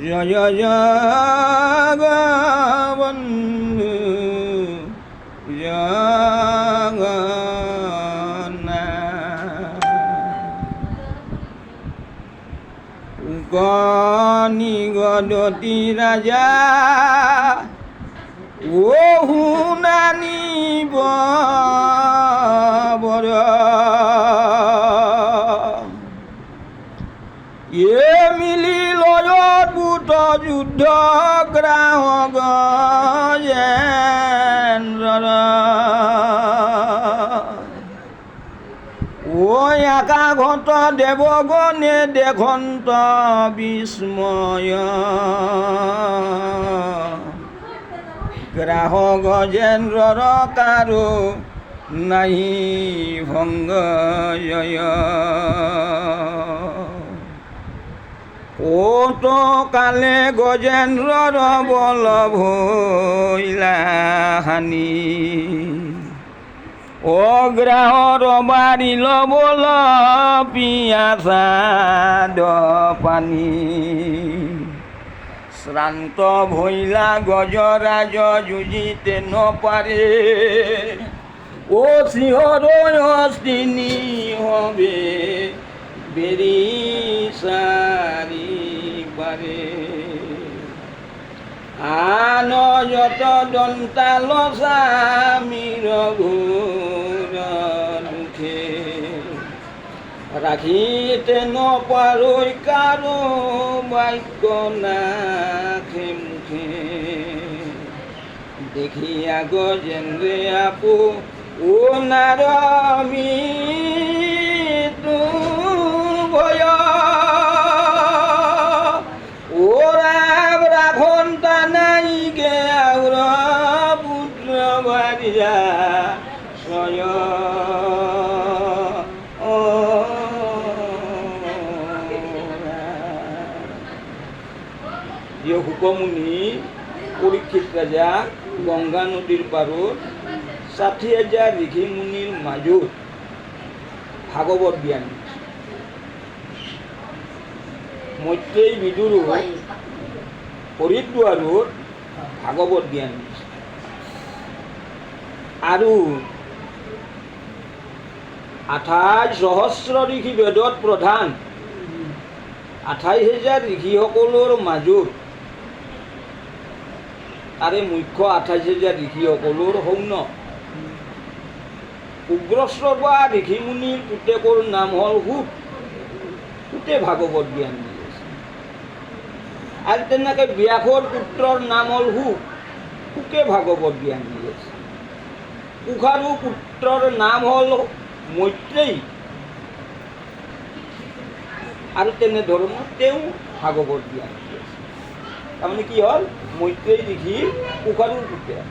জয় জগবন্ধু জগন্নাথ গণিগদতি ৰাজা ও শুনানি বৰ এ মিলি লয়ত বুট যুদ্ধ গ্ৰাহক যেন্দ্ৰ ঐ আকাশত দেৱগণে দেখন্ত বিস্ময় গ্ৰাহক যেন্দ্ৰৰ কাৰো নাহি ভংগ জয় কত কালে গজেন্দ্ৰৰ বল ভৈলা হানি অগ্ৰাহৰ বাৰিল বল পিয়াসাদ পানী শ্ৰান্ত ভৈলা গজৰাজ যুঁজিতে নপাৰে ও সিংহৰ হস্তিনী হবে বেৰি চাৰি পাৰে আন যত দন্তাল স্বামীৰ ঘোৰ দুখে ৰাখিতে নপাৰৈ কাৰো বাক্য নাখে মুখে দেখিয়া গজেন্দ্ৰে আপো ও নাৰমী ভয় ওরা রাখন তা নাই গে আউর পুত্র বাড়িয়া সয় হুকমুনি পরীক্ষিত রাজা গঙ্গা নদীর পারত ৬০,০০০ ঋষি মুনির মাজত ভাগৱত জ্ঞান মৈত্ৰেয়ী বিদুৰ হৰিদ্বাৰত ভাগৱত জ্ঞান আৰু ২৮ সহস্ৰ ঋষি বেদত প্ৰধান ২৮,০০০ ঋষিসকলৰ মাজত তাৰে মুখ্য ২৮,০০০ ঋষিসকলৰ সৌন উগ্ৰশ্ৰৱা ঋষি মুনিৰ পুতেকৰ নাম হ'ল সুত সুতে ভাগৱত জ্ঞান দি আছে আৰু তেনেকৈ ব্যাসৰ পুত্ৰৰ নাম হ'ল সুক সুকে ভাগৱত জ্ঞান দি আছে কুশাৰু পুত্ৰৰ নাম হ'ল মৈত্ৰেয়ী আৰু তেনেধৰণৰ তেওঁ ভাগৱত জ্ঞান দি আছে তাৰমানে কি হ'ল মৈত্ৰেয়ী ঋষি কুশাৰুৰ পুতেক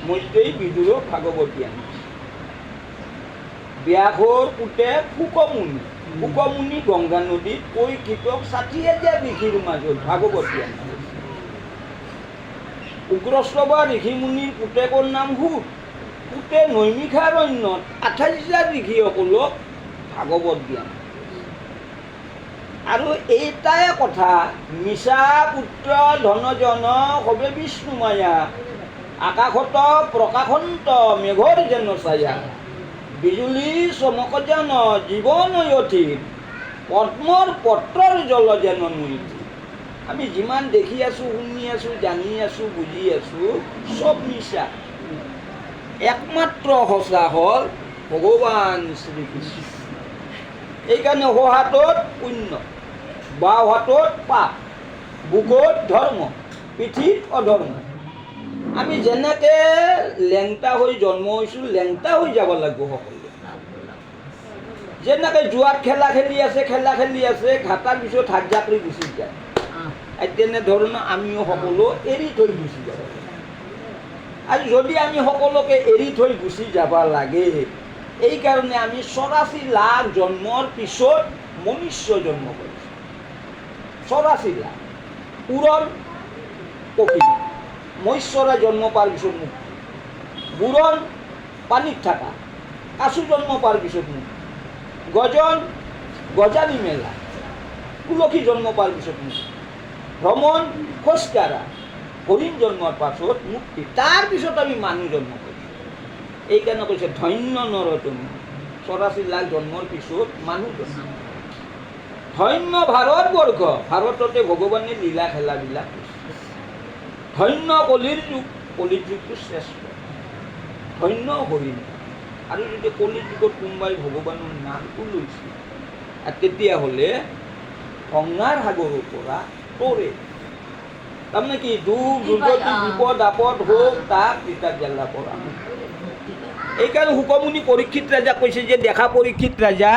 মৈত্ৰেয়ী বিদুৰক ভাগৱত জ্ঞান দিছে ব্যাসৰ পুতেক শুকমুনি শুকমুনি গংগা নদীত পৰীক্ষিতক ৬০,০০০ ঋষিৰ মাজত ভাগৱত জ্ঞান দিছে উগ্ৰশ্ৰৱা ঋষি মুনিৰ পুতেকৰ নাম সুত সুতে নৈমিষাৰণ্যত ২৮,০০০ ঋষিসকলক ভাগৱত জ্ঞান আৰু এইটাই কথা মিছা পুত্ৰ ধনজন হবে বিষ্ণু মায়া আকাশত প্ৰকাশন্ত মেঘৰ যেন ছায়া বিজুলী চমক যেন জীৱন অথিত পদ্মৰ পত্ৰৰ জল যেন নৈথি আমি যিমান দেখি আছোঁ শুনি আছোঁ জানি আছোঁ বুজি আছোঁ চব মিছা একমাত্ৰ সঁচা হ'ল ভগৱান শ্ৰীকৃষ্ণ এইকাৰণে সোঁ হাতত পুণ্য বাওঁ হাতত পাপ বুকুত ধৰ্ম পিঠিত অধৰ্ম আমি যেনেকৈ লেংটা হৈ জন্ম হৈছোঁ লেংটা হৈ যাব লাগিব সকলোৱে যেনেকৈ জুৱাত খেলা খেলি আছে ঘাটাৰ পিছত হাত জাকৰি গুচি যায় তেনেধৰণৰ আমিও সকলো এৰি থৈ গুচি যাব আৰু যদি আমি সকলোকে এৰি থৈ গুচি যাব লাগে এইকাৰণে আমি ৮৪ লাখ জন্মৰ পিছত মনুষ্য জন্ম কৰিছোঁ ৮৪ লাখ উৰণ পক্ষী মৎস্যরা জন্ম পাওয়ার পিছত মুক্তি বুরন পানিত থাকা কাছু জন্ম পাওয়ার পিছত মুক্তি গজন গজালি মেলা তুলসী জন্ম পাওয়ার পিছত মুক্তি, ভ্রমণ খোজকাঢ়া, হরিণ জন্মৰ পাছত মুক্তি, তাৰ পিছত আমি মানুহ জন্ম কৰিছোঁ। এইকাৰণে কৈছে ধন্য নৰতম, 84 লাখ জন্মৰ পিছত মানুহ জন্ম। ধন্য ভাৰতবৰ্ষ, ভাৰততে ভগৱানে লীলা খেলাবিলাক কৰিছে। ধন্য কলিৰ যুগ, কলিৰ যুগটো শ্ৰেষ্ঠ। ধন্য হৰিণ। আৰু যদি কলিৰ যুগত কোনোবাই ভগৱানৰ নামটো লৈছে তেতিয়াহ'লে গংগাৰ সাগৰৰ পৰা তৰে, তাৰমানে কি দুখ দুৰ্গতি বিপদ আপদ হোক তাক তিতাক জ্বালা পৰা। এইকাৰণে শুকমুনি পৰীক্ষিত ৰাজা কৈছে যে দেখা পৰীক্ষিত ৰাজা